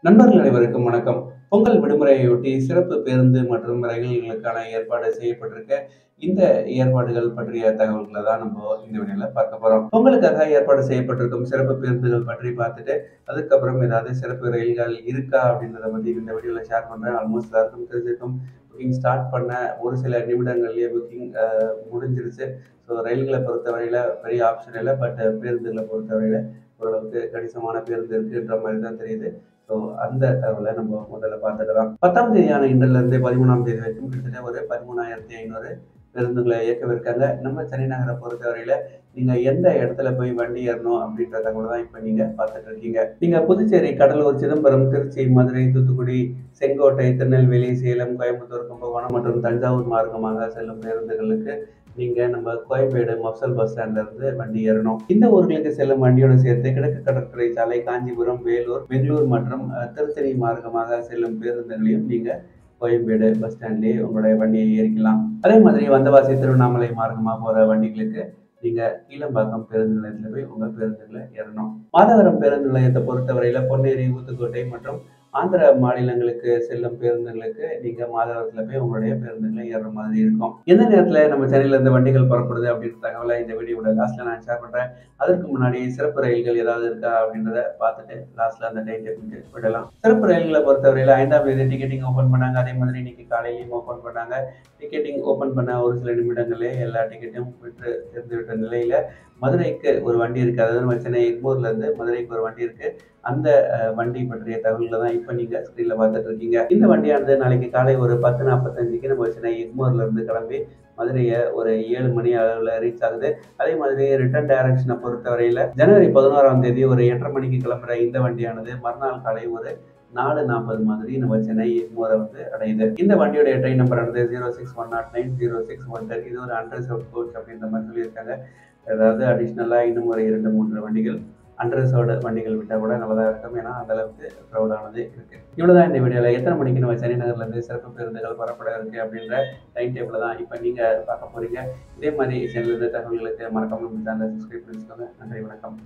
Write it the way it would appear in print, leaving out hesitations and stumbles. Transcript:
நண்பர்கள் அனைவருக்கும் வணக்கம். பொங்கல் விடுமுறையொட்டி சிறப்பு பேருந்து மற்றும் ரயில்களுக்கான ஏற்பாடு செய்யப்பட்டிருக்க. இந்த ஏற்பாடுகள் பற்றிய தகவல்களை தான் நம்ம இந்த வீடியோல பார்க்க போறோம். பொங்கலுக்காக ஏற்பாடு செய்யப்பட்டிருக்கும் சிறப்பு பேருந்துகள் பற்றி பார்த்துட்டு, அதுக்கப்புறம் ஏதாவது சிறப்பு ரயில்கள் இருக்கா அப்படின்றத பத்தி இந்த வீடியோல ஷேர் பண்றேன். ஆல்மோஸ்ட் எல்லாருக்கும் தெரிஞ்சிருக்கும். புக்கிங் ஸ்டார்ட் பண்ண ஒரு சில நிமிடங்கள்லயே புக்கிங் முடிஞ்சிருச்சு. ஸோ ரயில்களை பொறுத்தவரையில பெரிய ஆப்ஷன் இல்லை. பட் பேருந்துகளை பொறுத்தவரையில ஓரளவுக்கு கணிசமான பேருந்து இருக்குன்ற மாதிரி தான் தெரியுது. ஸோ அந்த தகவலை நம்ம முதல்ல பார்த்துக்கலாம். 10ஆம் தேதியான இன்றிலிருந்து 13ஆம் தேதி வரைக்கும் கிட்டத்தட்ட ஒரு 13,500 பேருந்துகளை இயக்கவிருக்காங்க. நம்ம சென்னை நகரை பொறுத்தவரையில நீங்க எந்த இடத்துல போய் வண்டி ஏறணும் அப்படின்ற தகவல் தான் இப்ப நீங்க பார்த்துட்டு இருக்கீங்க. நீங்க புதுச்சேரி, கடலூர், சிதம்பரம், திருச்சி, மதுரை, தூத்துக்குடி, செங்கோட்டை, திருநெல்வேலி, சேலம், கோயம்புத்தூர், கும்பகோணம் மற்றும் தஞ்சாவூர் மார்க்கமாக செல்லும் பேருந்துகளுக்கு நீங்க நம்ம கோயம்பேடு மப்சல் பஸ் ஸ்டாண்ட்ல இருந்து வண்டி ஏறணும். இந்த ஊர்களுக்கு செல்லும் வண்டியோடு சேர்த்து கிழக்கு கடற்கரை சாலை, காஞ்சிபுரம், வேலூர், பெங்களூர் மற்றும் திருத்தணி மார்க்கமாக செல்லும் பேருந்துகளையும் நீங்க கோயம்பேடு பஸ் ஸ்டாண்ட்லேயே உங்களுடைய வண்டியை ஏறிக்கலாம். அதே மாதிரி வந்தவாசி, திருவண்ணாமலை மார்க்கமாக போற வண்டிகளுக்கு நீங்க கீழம்பாக்கம் பேருந்து நிலையத்துல போய் உங்க பேருந்துகளை ஏறணும். மாதவரம் பேருந்து நிலையத்தை பொறுத்தவரையில பொன்னேரி, ஊத்துக்கோட்டை மற்றும் ஆந்திர மாநிலங்களுக்கு செல்லும் பேருந்துகளுக்கு நீங்க மாதவரத்துல போய் உங்களுடைய பேருந்துகளை ஏறுற மாதிரி இருக்கும். எந்த நேரத்துல நம்ம சென்னையில இருந்து வண்டிகள் புறப்படுது அப்படின்ற தகவலை இந்த வீடியோட லாஸ்ட்ல நான் ஷேர் பண்றேன். அதற்கு முன்னாடி சிறப்பு ரயில்கள் ஏதாவது இருக்கா அப்படின்றத பார்த்துட்டு லாஸ்ட்ல அந்த டைம் டேபிளுக்கு விடலாம். சிறப்பு ரயில்களை பொறுத்தவரையில 5ஆம் தேதி டிக்கெட்டிங் ஓபன் பண்ணாங்க. அதே மாதிரி இன்னைக்கு காலையிலையும் ஓபன் பண்ணாங்க. டிக்கெட்டிங் ஓபன் பண்ண ஒரு சில நிமிடங்களே எல்லா டிக்கெட்டும் விட்டு தெரிந்துவிட்ட நிலையில மதுரைக்கு ஒரு வண்டி இருக்கு. அதாவது நம்ம சென்னை எக்மோர்ல இருந்து மதுரைக்கு ஒரு வண்டி இருக்கு. அந்த வண்டி பற்றிய தகவல்களை தான் இப்ப நீங்க ஸ்கிரீன்ல பார்த்துட்டு இருக்கீங்க. இந்த வண்டியானது நாளைக்கு காலை ஒரு 10:45க்கு நம்ம சென்னை எக்மோர்ல இருந்து கிளம்பி மதுரையை ஒரு 7 மணி அளவுல ரீச் ஆகுது. அதே மாதிரி ரிட்டர்ன் டைரக்ஷனை பொறுத்தவரையில ஜனவரி 11ஆம் தேதி ஒரு 8:30 மணிக்கு கிளம்புற இந்த வண்டியானது மறுநாள் காலை ஒரு 4:40 மாதிரி நம்ம சென்னை எக்மோரை அடையுது. இந்த வண்டியோட ட்ரெயின் நம்பர் ஆனது 06109 0610. இது ஒரு அன்ரிசர்வ்ட் கோச் அப்படின்ற மாதிரி சொல்லியிருக்காங்க. அதாவது அடிஷ்னலா இன்னும் ஒரு 2-3 வண்டிகள் அன்ரிசர்வ்டு வண்டிகள் விட்டா கூட நல்லதா இருக்கும். ஏன்னா அந்த அளவுக்கு க்ரௌடானது இருக்கு. இவ்வளவுதான் இந்த வீடியோல. எத்தனை மணிக்கு நம்ம சென்னை நகர்ல இருந்து சிறப்பு பேருந்துகள் புறப்பட இருக்கு அப்படின்ற டைம் டேபிள் தான் இப்ப நீங்க பார்க்க போறீங்க. இதே மாதிரி சென்னையில இருந்து தகவல்களுக்கு மறக்காம நம்ம சேனலை சப்ஸ்கிரைப் பண்ணிக்கோங்க. நன்றி, வணக்கம்.